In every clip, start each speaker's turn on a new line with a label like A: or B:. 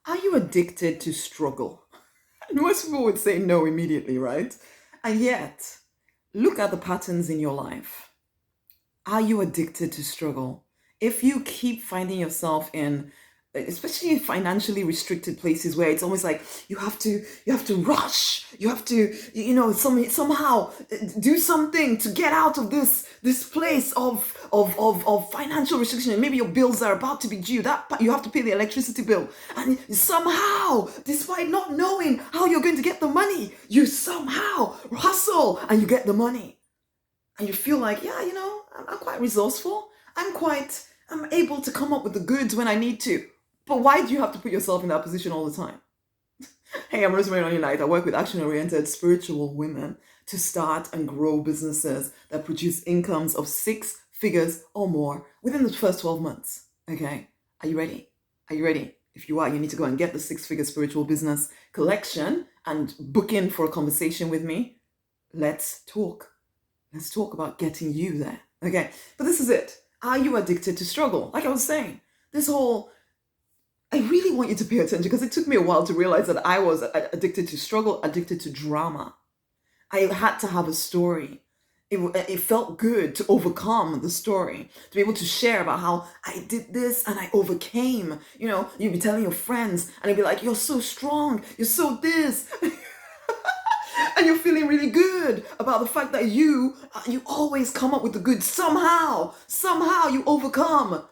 A: Are you addicted to struggle? Most people would say no immediately, right? And yet, look at the patterns in your life. Are you addicted to struggle? If you keep finding yourself in, especially in financially restricted places where it's almost like you have to rush, you have to, somehow do something to get out of this place of financial restriction. Maybe your bills are about to be due, that you have to pay the electricity bill, and somehow, despite not knowing how you're going to get the money, you somehow hustle and you get the money, and you feel like, yeah, I'm quite resourceful. I'm able to come up with the goods when I need to. But why do you have to put yourself in that position all the time? Hey, I'm Rosemary, Nonny. I work with action-oriented spiritual women to start and grow businesses that produce incomes of 6 figures or more within the first 12 months. Okay, are you ready? Are you ready? If you are, you need to go and get the 6 Figure Spiritual Business Collection and book in for a conversation with me. Let's talk. Let's talk about getting you there. Okay, but this is it. Are you addicted to struggle? Like I was saying, I really want you to pay attention, because it took me a while to realize that I was addicted to struggle, addicted to drama. I had to have a story. It felt good to overcome the story, to be able to share about how I did this and I overcame. You'd be telling your friends and they'd be like, you're so strong, you're so this. And you're feeling really good about the fact that you always come up with the good somehow. Somehow you overcome.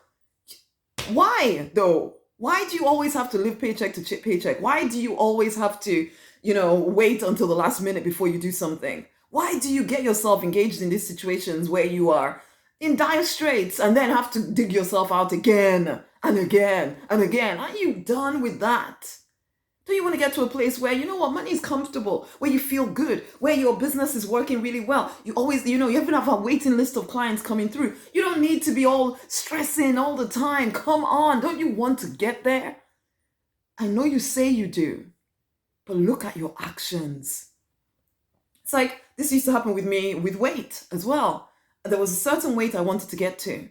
A: Why though? Why do you always have to live paycheck to paycheck? Why do you always have to, wait until the last minute before you do something? Why do you get yourself engaged in these situations where you are in dire straits and then have to dig yourself out again and again and again? Are you done with that? Do you want to get to a place where, money is comfortable, where you feel good, where your business is working really well? You always, you even have a waiting list of clients coming through. You don't need to be all stressing all the time. Come on, don't you want to get there? I know you say you do, but look at your actions. It's like, this used to happen with me with weight as well. There was a certain weight I wanted to get to.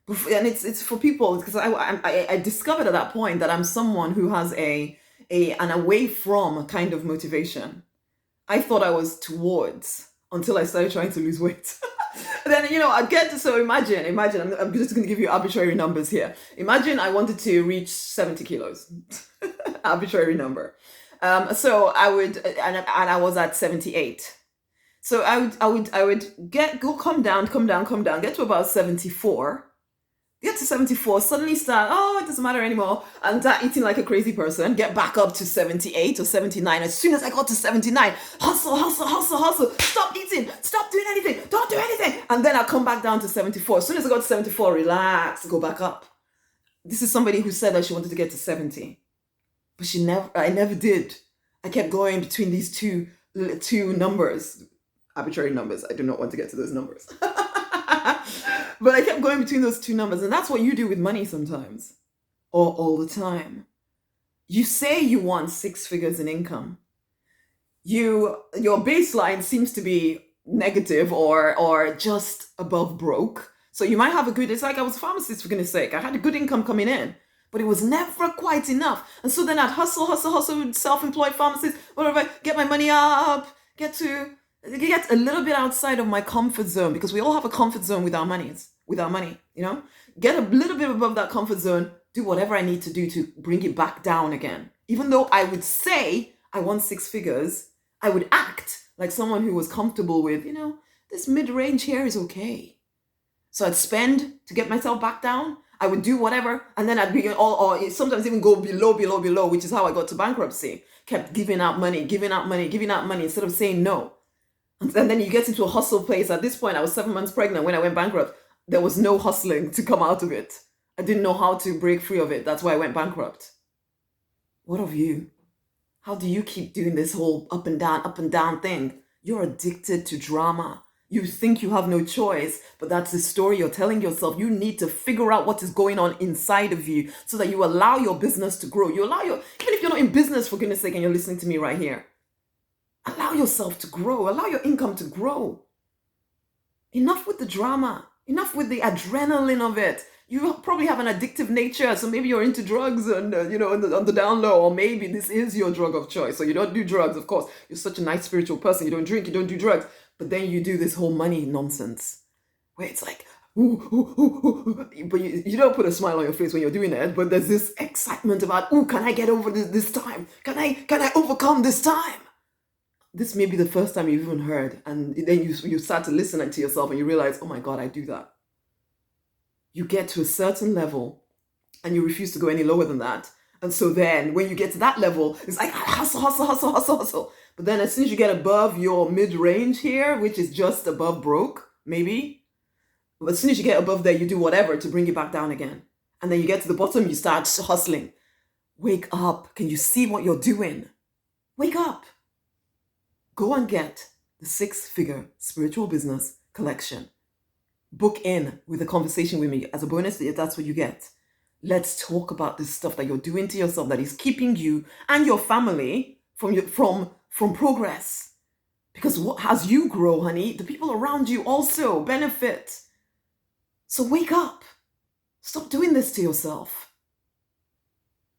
A: And it's for people, because I discovered at that point that I'm someone who has an away from kind of motivation. I thought I was towards until I started trying to lose weight. Then, I'd get to, so imagine, I'm just going to give you arbitrary numbers here. Imagine I wanted to reach 70 kilos, arbitrary number. So I would, and I was at 78. So I would come down, get to about 74. Get to 74, suddenly start, it doesn't matter anymore, and start eating like a crazy person, get back up to 78 or 79. As soon as I got to 79, hustle, stop eating, stop doing anything, don't do anything. And then I'll come back down to 74. As soon as I got to 74, relax, go back up. This is somebody who said that she wanted to get to 70. But I never did. I kept going between these two numbers, arbitrary numbers. I do not want to get to those numbers. But I kept going between those two numbers. And that's what you do with money sometimes, or all the time. You say you want 6 figures in income. Your baseline seems to be negative or just above broke. So you might have it's like I was a pharmacist, for goodness sake. I had a good income coming in, but it was never quite enough. And so then I'd hustle with self-employed pharmacist, whatever, get my money up, get a little bit outside of my comfort zone, because we all have a comfort zone with our money, get a little bit above that comfort zone, do whatever I need to do to bring it back down again. Even though I would say I want 6 figures, I would act like someone who was comfortable with, this mid-range here is okay. So I'd spend to get myself back down. I would do whatever, and then I'd be or sometimes even go below, which is how I got to bankruptcy. Kept giving out money instead of saying no. And then you get into a hustle place. At this point, I was 7 months pregnant when I went bankrupt. There was no hustling to come out of it. I didn't know how to break free of it. That's why I went bankrupt. What of you? How do you keep doing this whole up and down thing? You're addicted to drama. You think you have no choice, but that's the story you're telling yourself. You need to figure out what is going on inside of you so that you allow your business to grow. Even if you're not in business, for goodness sake, and you're listening to me right here, allow yourself to grow. Allow your income to grow. Enough with the drama. Enough with the adrenaline of it. You probably have an addictive nature, so maybe you're into drugs and, on the down low, or maybe this is your drug of choice. So you don't do drugs, of course. You're such a nice spiritual person. You don't drink, you don't do drugs. But then you do this whole money nonsense where it's like, ooh, ooh, ooh, ooh. But you don't put a smile on your face when you're doing it, but there's this excitement about, ooh, can I get over this time? Can I overcome this time? This may be the first time you've even heard, and then you start to listen to yourself and you realize, oh my God, I do that. You get to a certain level and you refuse to go any lower than that. And so then when you get to that level, it's like hustle, hustle, hustle, hustle, hustle. But then as soon as you get above your mid-range here, which is just above broke, maybe, but as soon as you get above there, you do whatever to bring you back down again. And then you get to the bottom, you start hustling. Wake up. Can you see what you're doing? Wake up. Go and get the 6-figure spiritual business collection. Book in with a conversation with me as a bonus. That's what you get. Let's talk about this stuff that you're doing to yourself that is keeping you and your family from progress. Because as you grow, honey, the people around you also benefit. So wake up. Stop doing this to yourself.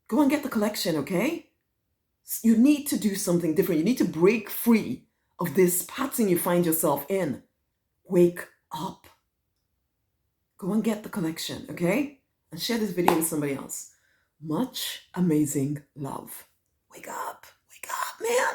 A: Go and get the collection, okay? You need to do something different. You need to break free of this pattern you find yourself in. Wake up. Go and get the collection, okay? And share this video with somebody else. Much amazing love. Wake up, man.